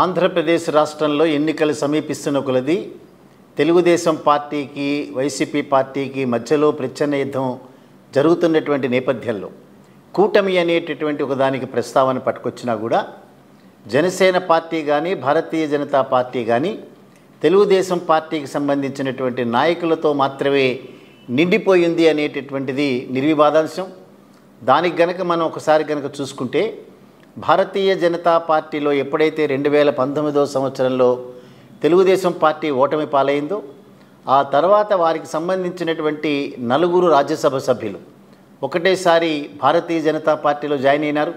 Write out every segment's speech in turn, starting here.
ఆంధ్రప్రదేశ్ రాష్ట్రంలో ఎన్నికలు సమీపిస్తున్న కొలది తెలుగుదేశం పార్టీకి వైసీపీ పార్టీకి మధ్యలో ప్రచ్ఛన్న యుద్ధం జరుగుతున్నటువంటి నేపథ్యంలో కూటమి అనేటటువంటి ఒకదానికి ప్రస్తావన పట్టుకొచ్చినా కూడా జనసేన పార్టీ కానీ భారతీయ జనతా పార్టీ కానీ తెలుగుదేశం పార్టీకి సంబంధించినటువంటి నాయకులతో మాత్రమే నిండిపోయింది అనేటటువంటిది నిర్వివాదాంశం. దానికి గనక మనం ఒకసారి గనక చూసుకుంటే భారతీయ జనతా పార్టీలో ఎప్పుడైతే 2019వ సంవత్సరంలో తెలుగుదేశం పార్టీ ఓటమి పాలైందో ఆ తర్వాత వారికి సంబంధించినటువంటి 4 రాజ్యసభ సభ్యులు ఒకటేసారి భారతీయ జనతా పార్టీలో జాయిన్ అయినారు.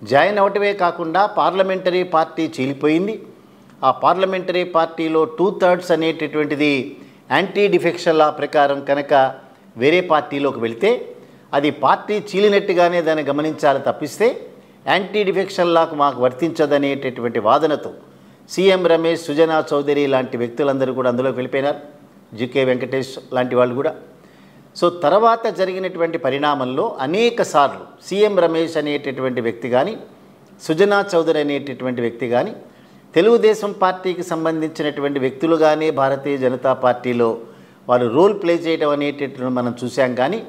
జాయిన్ అవటమే కాకుండా పార్లమెంటరీ పార్టీ చీలిపోయింది. ఆ పార్లమెంటరీ పార్టీలో 2/3 అనేటటువంటిది యాంటీ డిఫెక్షన్ లా ప్రకారం కనుక వేరే పార్టీలోకి వెళితే అది పార్టీ చీలినట్టుగానే దాన్ని గమనించాలి తప్పిస్తే యాంటీ డిఫెక్షన్ లాకు మాకు వర్తించదనేటటువంటి వాదనతో సీఎం రమేష్, సుజనా చౌదరి లాంటి వ్యక్తులందరూ కూడా అందులోకి వెళ్ళిపోయినారు. జీకే వెంకటేష్ లాంటి వాళ్ళు కూడా. సో తర్వాత జరిగినటువంటి పరిణామంలో అనేక సార్లు సీఎం రమేష్ అనేటటువంటి వ్యక్తి కానీ సుజనా చౌదరి అనేటటువంటి వ్యక్తి కానీ తెలుగుదేశం పార్టీకి సంబంధించినటువంటి వ్యక్తులు కానీ భారతీయ జనతా పార్టీలో వారు రోల్ ప్లే చేయడం అనేటటువంటి మనం చూసాం. కానీ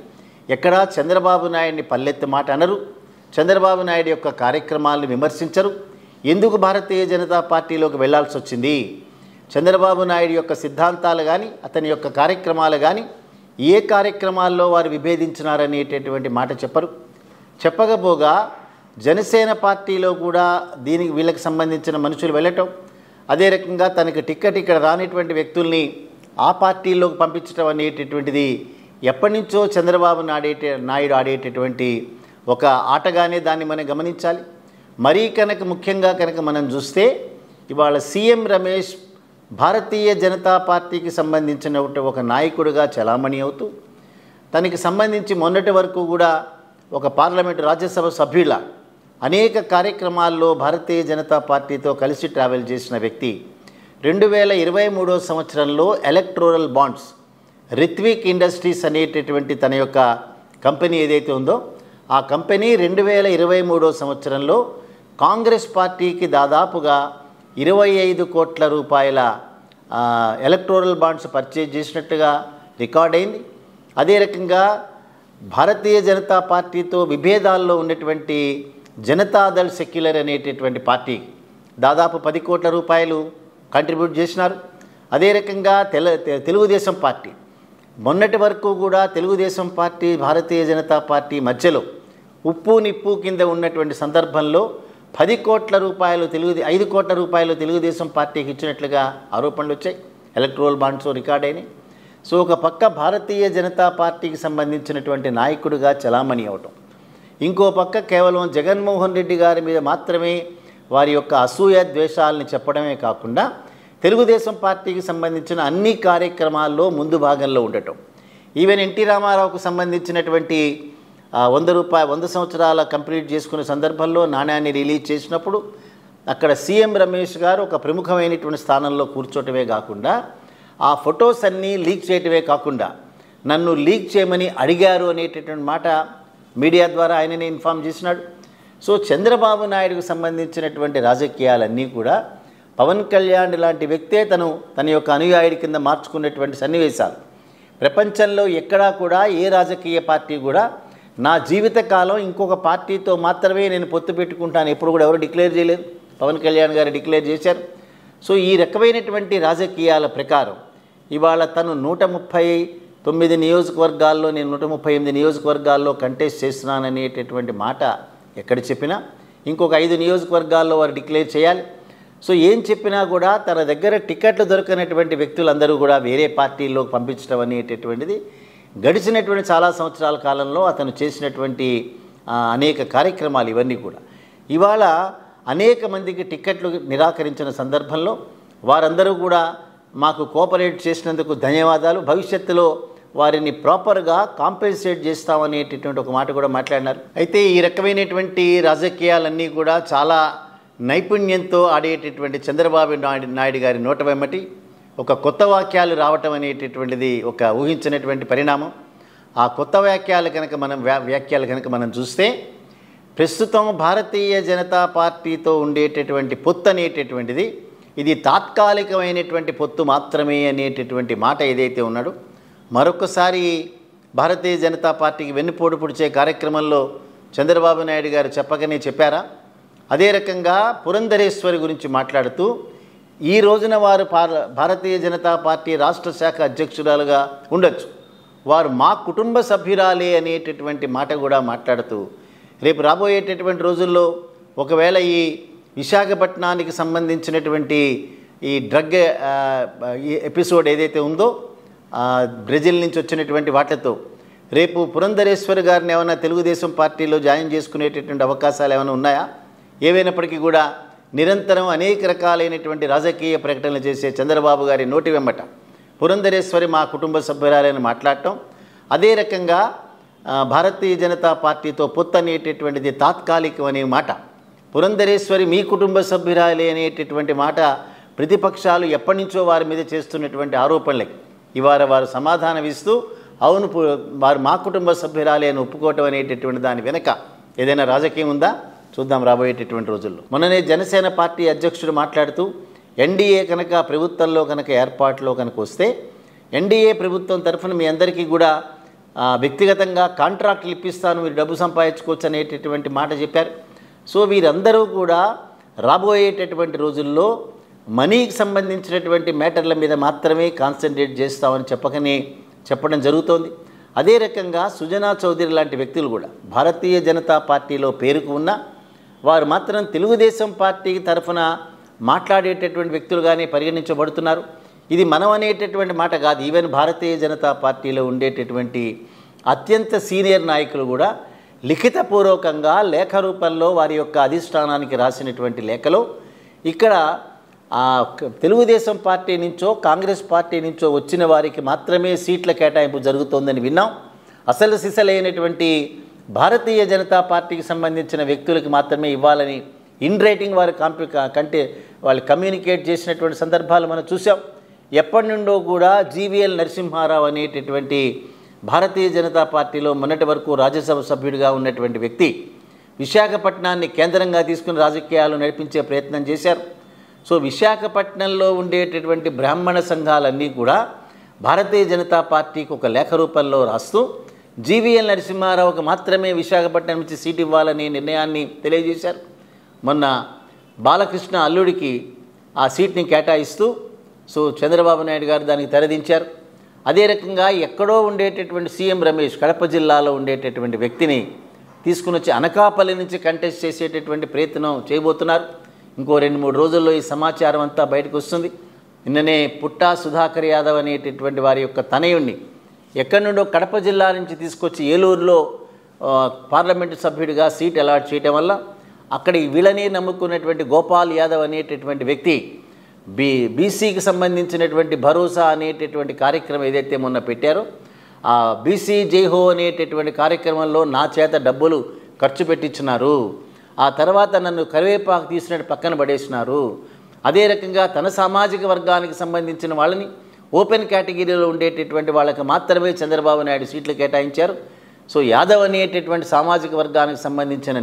ఎక్కడా చంద్రబాబు నాయుడిని పల్లెత్తి మాట అనరు, చంద్రబాబు నాయుడు యొక్క కార్యక్రమాలను విమర్శించరు. ఎందుకు భారతీయ జనతా పార్టీలోకి వెళ్లాల్సి వచ్చింది, చంద్రబాబు నాయుడు యొక్క సిద్ధాంతాలు కానీ అతని యొక్క కార్యక్రమాలు కానీ ఏ కార్యక్రమాల్లో వారు విభేదించినారనేటటువంటి మాట చెప్పరు. చెప్పకపోగా జనసేన పార్టీలో కూడా వీళ్ళకి సంబంధించిన మనుషులు వెళ్ళటం, అదే రకంగా తనకి టిక్కెట్ ఇక్కడ రానిటువంటి వ్యక్తుల్ని ఆ పార్టీలోకి పంపించడం అనేటటువంటిది ఎప్పటి నుంచో చంద్రబాబు నాయుడు ఆడేటటువంటి ఒక ఆటగానే దాన్ని మనం గమనించాలి. మరీ కనుక ముఖ్యంగా కనుక మనం చూస్తే ఇవాళ సీఎం రమేష్ భారతీయ జనతా పార్టీకి సంబంధించిన ఒక నాయకుడిగా చలామణి అవుతూ తనకి సంబంధించి మొన్నటి వరకు కూడా ఒక పార్లమెంటు రాజ్యసభ సభ్యుల అనేక కార్యక్రమాల్లో భారతీయ జనతా పార్టీతో కలిసి ట్రావెల్ చేసిన వ్యక్తి 2023వ సంవత్సరంలో ఎలక్టోరల్ బాండ్స్ రిత్విక్ ఇండస్ట్రీస్ అనేటటువంటి తన యొక్క కంపెనీ ఏదైతే ఉందో ఆ కంపెనీ 2023వ సంవత్సరంలో కాంగ్రెస్ పార్టీకి దాదాపుగా 25 కోట్ల రూపాయల ఎలక్టోరల్ బాండ్స్ పర్చేజ్ చేసినట్టుగా రికార్డ్ అయింది. అదే రకంగా భారతీయ జనతా పార్టీతో విభేదాల్లో ఉన్నటువంటి జనతాదళ్ సెక్యులర్ అనేటటువంటి పార్టీ దాదాపు 10 కోట్ల రూపాయలు కంట్రిబ్యూట్ చేసినారు. అదే రకంగా తెలుగుదేశం పార్టీ మొన్నటి వరకు కూడా తెలుగుదేశం పార్టీ భారతీయ జనతా పార్టీ మధ్యలో ఉప్పు నిప్పు కింద ఉన్నటువంటి సందర్భంలో 5 కోట్ల రూపాయలు తెలుగుదేశం పార్టీకి ఇచ్చినట్లుగా ఆరోపణలు వచ్చాయి. ఎలక్ట్రోల్ బాండ్స్ రికార్డ్ అయినాయి. సో ఒక పక్క భారతీయ జనతా పార్టీకి సంబంధించినటువంటి నాయకుడిగా చలామణి అవటం, ఇంకో పక్క కేవలం జగన్మోహన్ రెడ్డి గారి మీద మాత్రమే వారి యొక్క అసూయ ద్వేషాలని చెప్పడమే కాకుండా తెలుగుదేశం పార్టీకి సంబంధించిన అన్ని కార్యక్రమాల్లో ముందు భాగంలో ఉండటం. ఈవెన్ ఎన్టీ రామారావుకు సంబంధించినటువంటి 100 సంవత్సరాల కంప్లీట్ చేసుకునే సందర్భంలో నాణ్యాన్ని రిలీజ్ చేసినప్పుడు అక్కడ సీఎం రమేష్ గారు ఒక ప్రముఖమైనటువంటి స్థానంలో కూర్చోటమే కాకుండా ఆ ఫొటోస్ అన్నీ లీక్ చేయటమే కాకుండా నన్ను లీక్ చేయమని అడిగారు అనేటటువంటి మాట మీడియా ద్వారా ఆయననే ఇన్ఫామ్ చేసినాడు. సో చంద్రబాబు నాయుడుకు సంబంధించినటువంటి రాజకీయాలన్నీ కూడా పవన్ కళ్యాణ్ లాంటి వ్యక్తే తన యొక్క అనుయాయుడి కింద మార్చుకున్నటువంటి సన్నివేశాలు ప్రపంచంలో ఎక్కడా కూడా ఏ రాజకీయ పార్టీ కూడా నా జీవితకాలం ఇంకొక పార్టీతో మాత్రమే నేను పొత్తు పెట్టుకుంటాను ఎప్పుడు కూడా ఎవరు డిక్లేర్ చేయలేదు. పవన్ కళ్యాణ్ గారు డిక్లేర్ చేశారు. సో ఈ రకమైనటువంటి రాజకీయాల ప్రకారం ఇవాళ తను 139 నియోజకవర్గాల్లో నేను 138 నియోజకవర్గాల్లో కంటెస్ట్ చేస్తున్నాననేటటువంటి మాట ఎక్కడ చెప్పినా ఇంకొక 5 నియోజకవర్గాల్లో వారు డిక్లేర్ చేయాలి. సో ఏం చెప్పినా కూడా తన దగ్గర టికెట్లు దొరకనటువంటి వ్యక్తులందరూ కూడా వేరే పార్టీల్లోకి పంపించడం అనేటటువంటిది గడిచినటువంటి చాలా సంవత్సరాల కాలంలో అతను చేసినటువంటి అనేక కార్యక్రమాలు ఇవన్నీ కూడా ఇవాళ అనేక మందికి టికెట్లు నిరాకరించిన సందర్భంలో వారందరూ కూడా మాకు కోఆపరేట్ చేసినందుకు ధన్యవాదాలు, భవిష్యత్తులో వారిని ప్రాపర్గా కాంపెన్సేట్ చేస్తామనేటటువంటి ఒక మాట కూడా మాట్లాడినారు. అయితే ఈ రకమైనటువంటి రాజకీయాలన్నీ కూడా చాలా నైపుణ్యంతో ఆడేటటువంటి చంద్రబాబు నాయుడు గారి నోట వెంబటి ఒక కొత్త వాక్యాలు రావటం అనేటటువంటిది ఒక ఊహించినటువంటి పరిణామం. ఆ కొత్త వ్యాఖ్యలు కనుక మనం చూస్తే ప్రస్తుతం భారతీయ జనతా పార్టీతో ఉండేటటువంటి పొత్తు అనేటటువంటిది ఇది తాత్కాలికమైనటువంటి పొత్తు మాత్రమే అనేటటువంటి మాట ఏదైతే ఉన్నాడో, మరొకసారి భారతీయ జనతా పార్టీకి వెన్నుపోటు పొడిచే కార్యక్రమంలో చంద్రబాబు నాయుడు గారు చెప్పకనే చెప్పారా? అదే రకంగా పురంధరేశ్వరి గురించి మాట్లాడుతూ ఈ రోజున వారు భారతీయ జనతా పార్టీ రాష్ట్ర శాఖ అధ్యక్షురాలుగా ఉండొచ్చు, వారు మా కుటుంబ సభ్యురాలే అనేటటువంటి మాట కూడా మాట్లాడుతూ రేపు రాబోయేటటువంటి రోజుల్లో ఒకవేళ ఈ విశాఖపట్నానికి సంబంధించినటువంటి ఈ డ్రగ్ ఈ ఎపిసోడ్ ఏదైతే ఉందో బ్రెజిల్ నుంచి వచ్చినటువంటి వాటితో రేపు పురంధరేశ్వరి గారిని ఏమైనా తెలుగుదేశం పార్టీలో జాయిన్ చేసుకునేటటువంటి అవకాశాలు ఏమైనా ఉన్నాయా? ఏవైనప్పటికీ కూడా నిరంతరం అనేక రకాలైనటువంటి రాజకీయ ప్రకటనలు చేసే చంద్రబాబు గారి నోటి వెంబట పురంధరేశ్వరి మా కుటుంబ సభ్యురాలని మాట్లాడటం, అదే రకంగా భారతీయ జనతా పార్టీతో పొత్తు అనేటటువంటిది తాత్కాలికం అనే మాట, పురంధరేశ్వరి మీ కుటుంబ సభ్యురాలే అనేటటువంటి మాట ప్రతిపక్షాలు ఎప్పటి నుంచో వారి మీద చేస్తున్నటువంటి ఆరోపణలకి ఇవాళ వారు సమాధానం ఇస్తూ అవును వారు మా కుటుంబ సభ్యురాలే అని ఒప్పుకోవటం అనేటటువంటి దాని వెనక ఏదైనా రాజకీయం ఉందా? చూద్దాం రాబోయేటటువంటి రోజుల్లో. మొన్ననే జనసేన పార్టీ అధ్యక్షుడు మాట్లాడుతూ ఎన్డీఏ కనుక ప్రభుత్వంలో కనుక ఏర్పాటులో కనుక వస్తే ఎన్డీఏ ప్రభుత్వం తరఫున మీ అందరికీ కూడా వ్యక్తిగతంగా కాంట్రాక్టులు ఇప్పిస్తాను, మీరు డబ్బు సంపాదించుకోవచ్చు అనేటటువంటి మాట చెప్పారు. సో వీరందరూ కూడా రాబోయేటటువంటి రోజుల్లో మనీకి సంబంధించినటువంటి మ్యాటర్ల మీద మాత్రమే కాన్సన్ట్రేట్ చేస్తామని చెప్పడం జరుగుతోంది. అదే రకంగా సుజనా చౌదరి లాంటి వ్యక్తులు కూడా భారతీయ జనతా పార్టీలో పేరుకు ఉన్న వారు మాత్రం తెలుగుదేశం పార్టీ తరఫున మాట్లాడేటటువంటి వ్యక్తులుగానే పరిగణించబడుతున్నారు. ఇది మనం అనేటటువంటి మాట కాదు, ఈవెన్ భారతీయ జనతా పార్టీలో ఉండేటటువంటి అత్యంత సీనియర్ నాయకులు కూడా లిఖితపూర్వకంగా లేఖ రూపంలో వారి యొక్క అధిష్టానానికి రాసినటువంటి లేఖలో ఇక్కడ తెలుగుదేశం పార్టీ నుంచో కాంగ్రెస్ పార్టీ నుంచో వచ్చిన వారికి మాత్రమే సీట్ల కేటాయింపు జరుగుతోందని విన్నాం. అసలు సిసలైనటువంటి భారతీయ జనతా పార్టీకి సంబంధించిన వ్యక్తులకు మాత్రమే ఇవ్వాలని ఇన్ రైటింగ్ వారు వాళ్ళు కమ్యూనికేట్ చేసినటువంటి సందర్భాలు మనం చూసాం. ఎప్పటి నుండో కూడా జీవీఎల్ నరసింహారావు అనేటటువంటి భారతీయ జనతా పార్టీలో మొన్నటి వరకు రాజ్యసభ సభ్యుడిగా ఉన్నటువంటి వ్యక్తి విశాఖపట్నాన్ని కేంద్రంగా తీసుకుని రాజకీయాలు నడిపించే ప్రయత్నం చేశారు. సో విశాఖపట్నంలో ఉండేటటువంటి బ్రాహ్మణ సంఘాలన్నీ కూడా భారతీయ జనతా పార్టీకి ఒక లేఖ రూపంలో రాస్తూ జీవీఎల్ నరసింహారావుకి మాత్రమే విశాఖపట్నం నుంచి సీటు ఇవ్వాలనే నిర్ణయాన్ని తెలియజేశారు. మొన్న బాలకృష్ణ అల్లుడికి ఆ సీట్ని కేటాయిస్తూ సో చంద్రబాబు నాయుడు గారు దానికి తెరదించారు. అదే రకంగా ఎక్కడో ఉండేటటువంటి సీఎం రమేష్ కడప జిల్లాలో ఉండేటటువంటి వ్యక్తిని తీసుకుని వచ్చి అనకాపల్లి నుంచి కంటెస్ట్ చేసేటటువంటి ప్రయత్నం చేయబోతున్నారు. ఇంకో 2-3 రోజుల్లో ఈ సమాచారం అంతా బయటకు వస్తుంది. నిన్ననే పుట్టా సుధాకర్ యాదవ్ అనేటటువంటి వారి యొక్క తనయుణ్ణి ఎక్కడి నుండో కడప జిల్లా నుంచి తీసుకొచ్చి ఏలూరులో పార్లమెంటు సభ్యుడిగా సీట్ అలాట్ చేయటం వల్ల అక్కడి వీళ్ళనే నమ్ముకున్నటువంటి గోపాల్ యాదవ్ అనేటటువంటి వ్యక్తి బీసీకి సంబంధించినటువంటి భరోసా అనేటటువంటి కార్యక్రమం ఏదైతే మొన్న పెట్టారో ఆ బీసీ జైహో అనేటటువంటి కార్యక్రమంలో నా చేత డబ్బులు ఖర్చు పెట్టించున్నారు, ఆ తర్వాత నన్ను కరివేపాకు తీసినట్టు పక్కన పడేసినారు. అదే రకంగా తన సామాజిక వర్గానికి సంబంధించిన వాళ్ళని ఓపెన్ కేటగిరీలో ఉండేటటువంటి వాళ్ళకి మాత్రమే చంద్రబాబు నాయుడు సీట్లు కేటాయించారు. సో యాదవ్ అనేటటువంటి సామాజిక వర్గానికి సంబంధించిన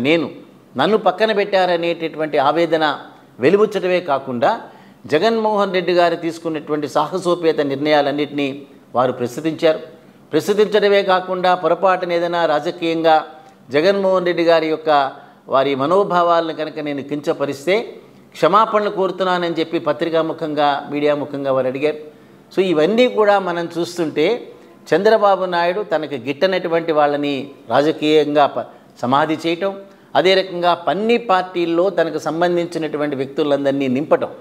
నన్ను పక్కన పెట్టారనేటటువంటి ఆవేదన వెలుబుచ్చటమే కాకుండా జగన్మోహన్ రెడ్డి గారు తీసుకున్నటువంటి సాహసోపేత నిర్ణయాలన్నింటినీ వారు ప్రస్తుతించడమే కాకుండా పొరపాటున ఏదైనా రాజకీయంగా జగన్మోహన్ రెడ్డి గారి యొక్క వారి మనోభావాలను కనుక నేను కించపరిస్తే క్షమాపణలు కోరుతున్నానని చెప్పి పత్రికాముఖంగా మీడియా ముఖంగా వారు అడిగారు. సో ఇవన్నీ కూడా మనం చూస్తుంటే చంద్రబాబు నాయుడు తనకు గిట్టనటువంటి వాళ్ళని రాజకీయంగా సమాధి చేయటం, అదే రకంగా అన్ని పార్టీల్లో తనకు సంబంధించినటువంటి వ్యక్తులందరినీ నింపటం.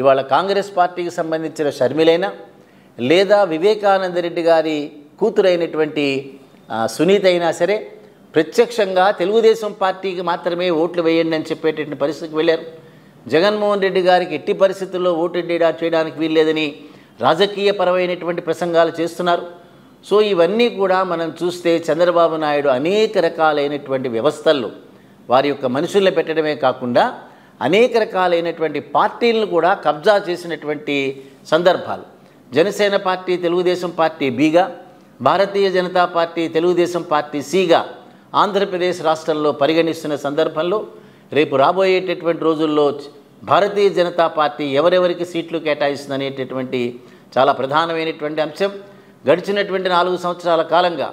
ఇవాళ కాంగ్రెస్ పార్టీకి సంబంధించిన షర్మిలైనా లేదా వివేకానందరెడ్డి గారి కూతురైనటువంటి సునీత అయినా సరే ప్రత్యక్షంగా తెలుగుదేశం పార్టీకి మాత్రమే ఓట్లు వేయండి అని చెప్పేటటువంటి పరిస్థితికి వెళ్ళారు. జగన్మోహన్ రెడ్డి గారికి ఎట్టి పరిస్థితుల్లో ఓటు చేయడానికి వీల్లేదని రాజకీయపరమైనటువంటి ప్రసంగాలు చేస్తున్నారు. సో ఇవన్నీ కూడా మనం చూస్తే చంద్రబాబు నాయుడు అనేక రకాలైనటువంటి వ్యవస్థల్లో వారి యొక్క మనుషుల్ని పెట్టడమే కాకుండా అనేక రకాలైనటువంటి పార్టీలను కూడా కబ్జా చేసినటువంటి సందర్భాలు. Janasena party Telugu Desam party బిగా, Bharatiya Janata party Telugu Desam party సిగా Andhra Pradesh రాష్ట్రంలో పరిగణిస్తున్న సందర్భంలో రేపు రాబోయేటటువంటి రోజుల్లో భారతీయ జనతా పార్టీ ఎవరెవరికి సీట్లు కేటాయిస్తుందనేటటువంటి చాలా ప్రధానమైనటువంటి అంశం. గడిచినటువంటి 4 సంవత్సరాల కాలంగా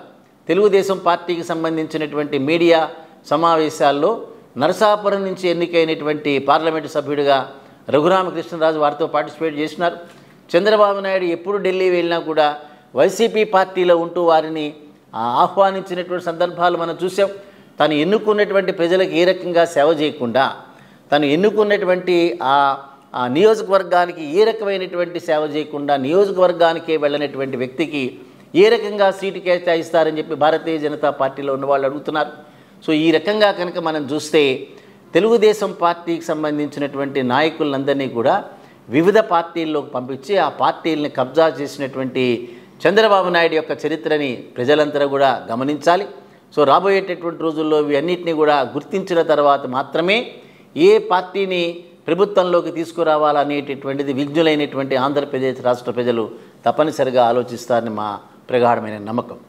తెలుగుదేశం పార్టీకి సంబంధించినటువంటి మీడియా సమావేశాల్లో నరసాపురం నుంచి ఎన్నికైనటువంటి పార్లమెంటు సభ్యుడిగా రఘురామకృష్ణరాజు వారితో పార్టిసిపేట్ చేసినారు. చంద్రబాబు నాయుడు ఎప్పుడు ఢిల్లీ వెళ్ళినా కూడా వైసీపీ పార్టీలో ఉంటూ వారిని ఆహ్వానించినటువంటి సందర్భాలు మనం చూసాం. తను ఎన్నుకున్నటువంటి ప్రజలకు ఏ రకంగా సేవ చేయకుండా, తను ఎన్నుకున్నటువంటి ఆ నియోజకవర్గానికి ఏ రకమైనటువంటి సేవ చేయకుండా నియోజకవర్గానికే వెళ్ళినటువంటి వ్యక్తికి ఏ రకంగా సీటు కేటాయిస్తారని చెప్పి భారతీయ జనతా పార్టీలో ఉన్న వాళ్ళు అడుగుతున్నారు. సో ఈ రకంగా కనుక మనం చూస్తే తెలుగుదేశం పార్టీకి సంబంధించినటువంటి నాయకులందరినీ కూడా వివిధ పార్టీల్లోకి పంపించి ఆ పార్టీల్ని కబ్జా చేసినటువంటి చంద్రబాబు నాయుడు యొక్క చరిత్రని ప్రజలంతా కూడా గమనించాలి. సో రాబోయేటటువంటి రోజుల్లో ఇవన్నిటిని కూడా గుర్తించిన తర్వాత మాత్రమే ఏ పార్టీని ప్రభుత్వంలోకి తీసుకురావాలనేటటువంటిది విజ్ఞులైనటువంటి ఆంధ్రప్రదేశ్ రాష్ట్ర ప్రజలు తప్పనిసరిగా ఆలోచిస్తారని మా ప్రగాఢమైన నమ్మకం.